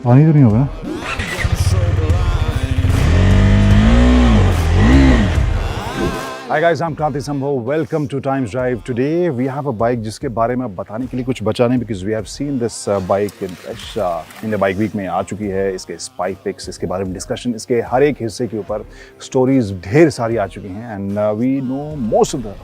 पानी तो नहीं होगा ना? Hi guys, I'm Kranti Sambho. Welcome to Times Drive. Today we have a bike जिसके बारे में बताने के लिए कुछ बचा नहीं because we have seen this bike in fresh in the bike week में आ चुकी है. इसके spike pics, इसके बारे में discussion, इसके हर एक हिस्से के ऊपर stories ढेर सारी आ चुकी हैं and we know most of the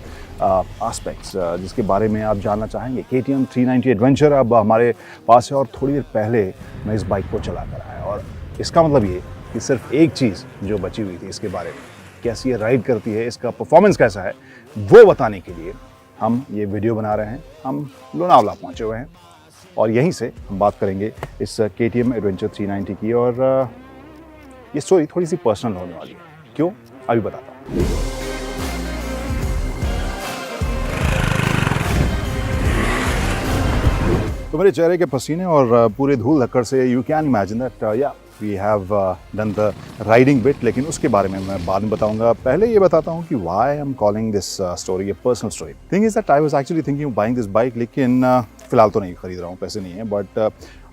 aspects जिसके बारे में आप जानना चाहेंगे. KTM 390 Adventure अब हमारे पास है और थोड़ी देर पहले मैं इस बाइक को चला कर आया और इसका मतलब ये कि सिर्फ एक चीज़ जो बची हुई थी इसके बारे में, कैसी ये राइड करती है, इसका परफॉर्मेंस कैसा है, वो बताने के लिए हम ये वीडियो बना रहे हैं. हम लोनावला पहुंचे हुए हैं और यहीं से हम बात करेंगे इस KTM एडवेंचर 390 की और ये स्टोरी थोड़ी सी पर्सनल होने वाली है. क्यों, अभी बताता हूँ. तो मेरे चेहरे के पसीने और पूरे धूल धक्कड़ से यू कैन इमेजिन दैट या we have done the riding bit, लेकिन उसके बारे में मैं बाद में बताऊंगा. पहले ये बताता हूँ कि why I am calling this story A personal story. Thing is that I was actually thinking of buying this bike, लेकिन फिलहाल तो नहीं खरीद रहा हूँ, पैसे नहीं है. बट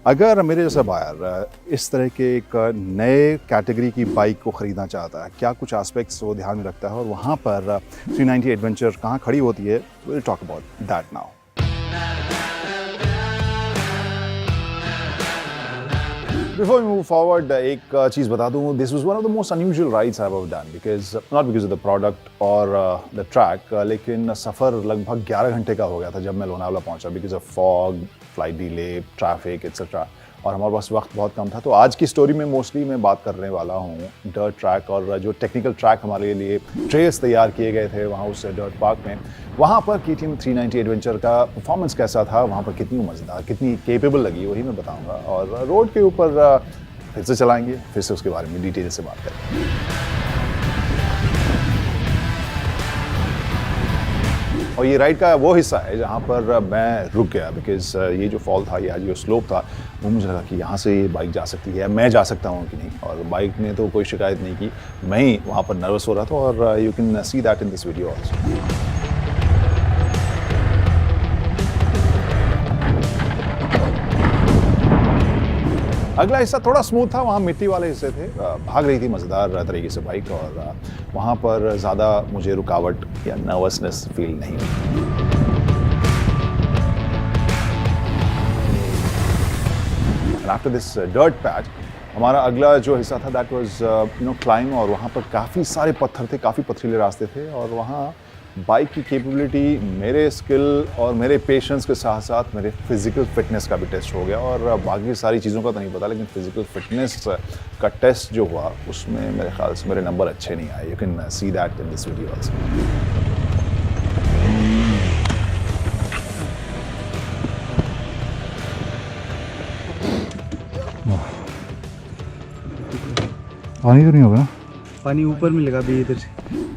अगर मेरे जैसा बायर इस तरह के एक नए कैटेगरी की बाइक को ख़रीदना चाहता है, क्या कुछ एस्पेक्ट्स वो ध्यान में रखता है और वहाँ पर 390 एडवेंचर कहाँ खड़ी होती है, will talk about that now. Before we move forward, एक चीज़ बता दूँ. This was one of the most unusual rides I've ever done because not because of the product or the track, लेकिन सफ़र लगभग 11 घंटे का हो गया था जब मैं लोनावला पहुंचा because of fog, flight delay, traffic, etc. और हमारे पास वक्त बहुत कम था. तो आज की स्टोरी में मोस्टली मैं बात करने वाला हूँ डर्ट ट्रैक और जो टेक्निकल ट्रैक हमारे लिए ट्रेल्स तैयार किए गए थे वहाँ उस डर्ट पार्क में. वहाँ पर KTM 390 एडवेंचर का परफॉर्मेंस कैसा था, वहाँ पर कितनी मज़ेदार, कितनी केपेबल लगी, वही मैं बताऊँगा. और रोड के ऊपर फिर से चलाएंगे, फिर से उसके बारे में डिटेल से बात करेंगे. और ये राइड का वो हिस्सा है जहाँ पर मैं रुक गया बिकॉज ये जो फॉल था, ये जो स्लोप था, वो मुझे लगा कि यहाँ से ये बाइक जा सकती है, मैं जा सकता हूँ कि नहीं. और बाइक ने तो कोई शिकायत नहीं की, मैं ही वहाँ पर नर्वस हो रहा था. और you can see that in this video also. अगला हिस्सा थोड़ा स्मूथ था, वहाँ मिट्टी वाले हिस्से थे, भाग रही थी मज़ेदार तरीके से बाइक और वहाँ पर ज़्यादा मुझे रुकावट या नर्वसनेस फील नहीं हुई. आफ्टर दिस डर्ट पैच हमारा अगला जो हिस्सा था दैट वाज क्लाइंब और वहाँ पर काफ़ी सारे पत्थर थे, काफ़ी पथरीले रास्ते थे और वहाँ बाइक की कैपेबिलिटी मेरे स्किल और मेरे पेशेंस के साथ साथ मेरे फिज़िकल फिटनेस का भी टेस्ट हो गया. और बाकी सारी चीज़ों का तो नहीं पता, लेकिन फिज़िकल फिटनेस का टेस्ट जो हुआ उसमें मेरे ख्याल से मेरे नंबर अच्छे नहीं आए. You can see that in this video also. पानी तो नहीं होगा ना? पानी ऊपर मिलेगा अभी इधर से.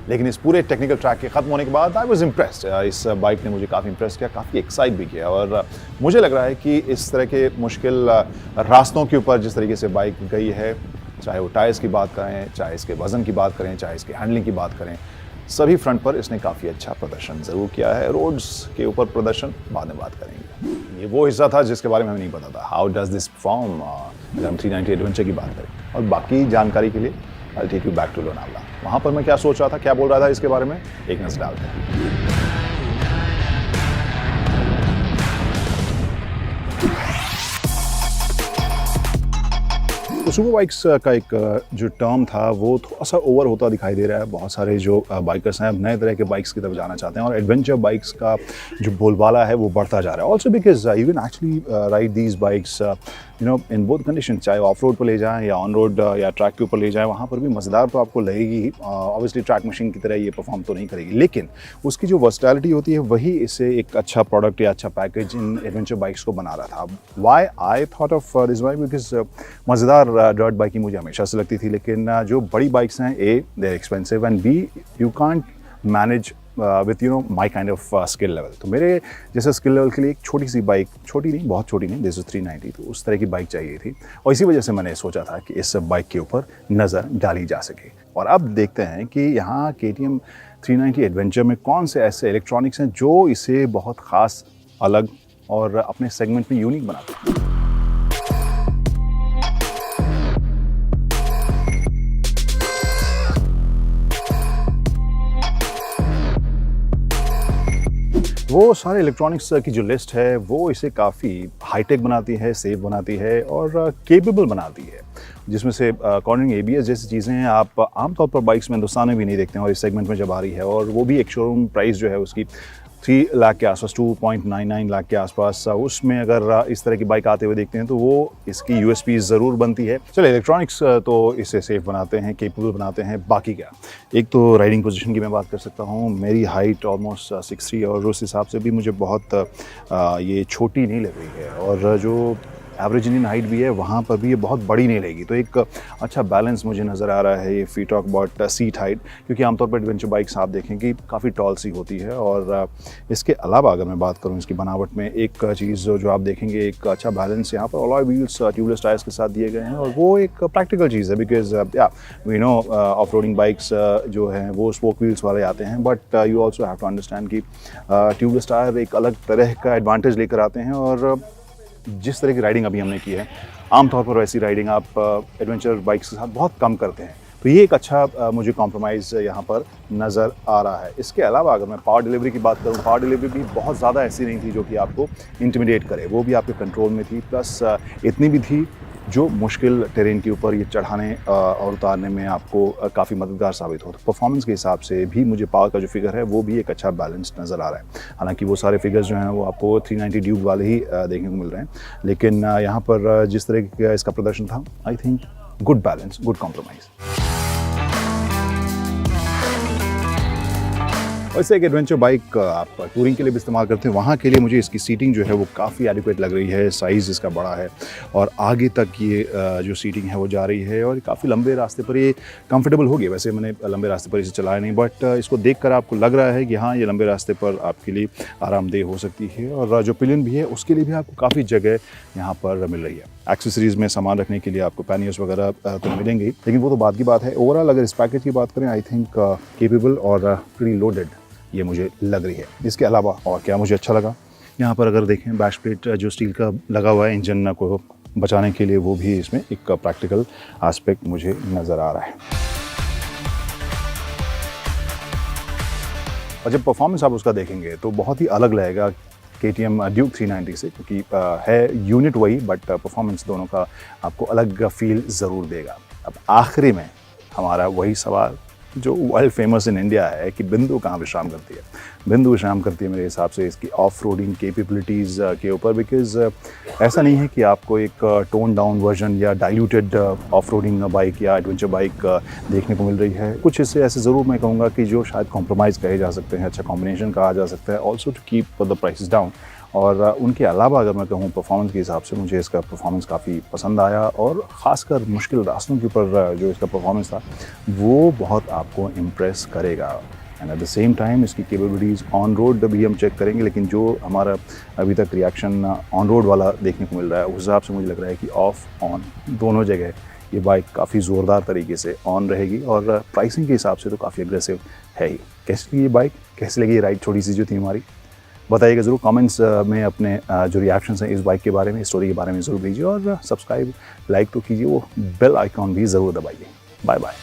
लेकिन इस पूरे टेक्निकल ट्रैक के ख़त्म होने के बाद आई वाज इम्प्रेस्ड. इस बाइक ने मुझे काफ़ी इम्प्रेस किया, काफ़ी एक्साइट भी किया. और मुझे लग रहा है कि इस तरह के मुश्किल रास्तों के ऊपर जिस तरीके से बाइक गई है, चाहे वो टायर्स की बात करें, चाहे इसके वज़न की बात करें, चाहे इसके हैंडलिंग की बात करें, सभी फ्रंट पर इसने काफ़ी अच्छा प्रदर्शन ज़रूर किया है. रोड्स के ऊपर प्रदर्शन बाद में बात करेंगे. ये वो हिस्सा था जिसके बारे में हमें नहीं पता था. हाउ डज दिस परफॉर्म अगर हम 390 एडवेंचर की बात करें. और बाकी जानकारी के लिए I take you back to Lonavala. वहाँ पर मैं क्या सोच रहा था, क्या बोल रहा था इसके बारे में, एक नज़र डालते हैं. तो सुपर बाइक्स का एक जो टर्म था वो थोड़ा सा ओवर होता दिखाई दे रहा है. बहुत सारे जो बाइकर्स हैं नए तरह के बाइक्स की तरफ जाना चाहते हैं और एडवेंचर बाइक्स का जो बोलबाला है वो बढ़ता जा रहा है. Also because you can actually ride these bikes in both condition, चाहे ऑफ रोड पर ले जाएं या ऑन रोड या ट्रैक के ऊपर ले जाएं, वहाँ पर भी मज़ेदार तो आपको लगेगी ही. ऑब्वियसली ट्रैक मशीन की तरह ये परफॉर्म तो नहीं करेगी, लेकिन उसकी जो वर्सटैलिटी होती है वही इसे एक अच्छा प्रोडक्ट या अच्छा पैकेज इन एडवेंचर बाइक्स को बना रहा था. Why I thought of this bike because मज़ेदार डर्ट बाइक मुझे हमेशा से लगती थी, लेकिन जो बड़ी बाइक्स हैं, uh they are expensive and be you can't manage with my kind of skill level. तो मेरे जैसे स्किल लेवल के लिए एक छोटी सी बाइक, छोटी नहीं, बहुत छोटी नहीं, दिस इज 390, तो उस तरह की बाइक चाहिए थी. और इसी वजह से मैंने सोचा था कि इस बाइक के ऊपर नज़र डाली जा सके. और अब देखते हैं कि यहाँ KTM 390 एडवेंचर में कौन से ऐसे इलेक्ट्रॉनिक्स हैं जो इसे बहुत ख़ास, अलग और अपने सेगमेंट में यूनिक बनाते हैं. वो सारे इलेक्ट्रॉनिक्स की जो लिस्ट है वो इसे काफ़ी हाईटेक बनाती है, सेफ बनाती है और केपेबल बनाती है, जिसमें से कॉर्नरिंग ABS जैसी चीज़ें हैं आप आमतौर पर बाइक्स में हिंदुस्तान में भी नहीं देखते हैं और इस सेगमेंट में जब आ रही है, और वो भी एक शोरूम प्राइस जो है उसकी 3 लाख के आसपास, 2.99 लाख के आसपास, उसमें अगर इस तरह की बाइक आते हुए देखते हैं तो वो इसकी USP ज़रूर बनती है। चलिए, इलेक्ट्रॉनिक्स तो इसे सेफ बनाते हैं, केपेबल बनाते हैं, बाकी क्या। एक तो राइडिंग पोजीशन की मैं बात कर सकता हूँ। मेरी हाइट ऑलमोस्ट 6'3" और उस हिसाब से भी मुझे बहुत ये छोटी नहीं लग रही है, और जो एवरेज इंडियन हाइट भी है वहाँ पर भी ये बहुत बड़ी नहीं लगेगी। तो एक अच्छा बैलेंस मुझे नज़र आ रहा है। ये we talk about seat height, क्योंकि आमतौर पर एडवेंचर बाइक्स आप देखें कि काफ़ी टॉल सी होती है। और इसके अलावा अगर मैं बात करूँ इसकी बनावट में, एक चीज़ जो आप देखेंगे, एक अच्छा बैलेंस यहाँ पर अलॉय व्हील्स ट्यूबलेस टायर्स के साथ दिए गए हैं, और वो एक प्रैक्टिकल चीज़ है, because we know off roading bikes जो हैं वो स्पोक व्हील्स वाले आते हैं, but you also have to understand कि ट्यूबलेस टायर एक अलग तरह का एडवांटेज लेकर आते हैं। और जिस तरह की राइडिंग अभी हमने की है, आमतौर पर वैसी राइडिंग आप एडवेंचर बाइक्स के साथ बहुत कम करते हैं। तो ये एक अच्छा मुझे कॉम्प्रोमाइज़ यहाँ पर नज़र आ रहा है। इसके अलावा अगर मैं पावर डिलीवरी की बात करूँ, पावर डिलीवरी भी बहुत ज़्यादा ऐसी नहीं थी जो कि आपको इंटिमिडेट करे, वो भी आपके कंट्रोल में थी। प्लस इतनी भी थी जो मुश्किल टेरेन के ऊपर ये चढ़ाने और उतारने में आपको काफ़ी मददगार साबित हो। तो परफॉर्मेंस के हिसाब से भी मुझे पावर का जो फिगर है वो भी एक अच्छा बैलेंस नज़र आ रहा है। हालांकि वो सारे फिगर्स जो हैं वो आपको 390 ड्यूक वाले ही देखने को मिल रहे हैं, लेकिन यहाँ पर जिस तरह का इसका प्रदर्शन था, I think good balance, good compromise. वैसे एक एडवेंचर बाइक आप टूरिंग के लिए भी इस्तेमाल करते हैं, वहाँ के लिए मुझे इसकी सीटिंग जो है वो काफ़ी एडिक्वेट लग रही है। साइज़ इसका बड़ा है और आगे तक ये जो सीटिंग है वो जा रही है, और काफ़ी लंबे रास्ते पर ये कंफर्टेबल होगी। वैसे मैंने लंबे रास्ते पर इसे चलाया नहीं, बट इसको देखकर आपको लग रहा है कि हाँ, ये लंबे रास्ते पर आपके लिए आरामदेह हो सकती है। और जो पिलियन भी है उसके लिए भी आपको काफ़ी जगह यहाँ पर मिल रही है। एक्सेसरीज़ में सामान रखने के लिए आपको पैनियर्स वगैरह तो मिलेंगे ही, लेकिन वो तो बात की बात है। ओवरऑल अगर इस पैकेज की बात करें, आई थिंक केपेबल और प्रीटी लोडेड ये मुझे लग रही है। इसके अलावा और क्या मुझे अच्छा लगा, यहाँ पर अगर देखें बैश प्लेट जो स्टील का लगा हुआ है इंजन को बचाने के लिए, वो भी इसमें एक प्रैक्टिकल एस्पेक्ट मुझे नज़र आ रहा है। और जब परफॉर्मेंस आप उसका देखेंगे तो बहुत ही अलग लगेगा KTM ड्यूक 390 से, क्योंकि है यूनिट वही, बट परफॉर्मेंस दोनों का आपको अलग फील ज़रूर देगा। अब आखिरी में हमारा वही सवाल जो वर्ल्ड फेमस इन इंडिया है कि बिंदु कहाँ विश्राम करती है। बिंदु विश्राम करती है मेरे हिसाब से इसकी ऑफ रोडिंग कैपेबिलिटीज़ के ऊपर, बिकॉज़ ऐसा नहीं है कि आपको एक टोन डाउन वर्जन या डाइल्यूटेड ऑफ रोडिंग बाइक या एडवेंचर बाइक देखने को मिल रही है। कुछ हिस्से ऐसे ज़रूर मैं कहूँगा कि जो शायद कॉम्प्रोमाइज़ कहे जा सकते हैं, अच्छा कॉम्बिनेशन कहा जा सकता है, also to keep the prices down. और उनके अलावा अगर मैं कहूँ परफॉर्मेंस के हिसाब से, मुझे इसका परफॉर्मेंस काफ़ी पसंद आया, और ख़ासकर मुश्किल रास्तों के ऊपर जो इसका परफॉर्मेंस था वो बहुत आपको इम्प्रेस करेगा। And at the same time इसकी कैपेबिलिटीज़ ऑन रोड भी हम चेक करेंगे, लेकिन जो हमारा अभी तक रिएक्शन ऑन रोड वाला देखने को मिल रहा है, उस हिसाब से मुझे लग रहा है कि ऑफ ऑन दोनों जगह ये बाइक काफ़ी ज़ोरदार तरीके से ऑन रहेगी, और प्राइसिंग के हिसाब से तो काफ़ी एग्रेसिव है ही। कैसी लगी ये बाइक, कैसी लगी ये राइड छोटी सी जो थी हमारी, बताइएगा ज़रूर कमेंट्स में अपने जो रिएक्शंस हैं इस बाइक के बारे में, इस स्टोरी के बारे में ज़रूर दीजिए, और सब्सक्राइब लाइक तो कीजिए, वो बेल आइकॉन भी ज़रूर दबाइए। Bye bye.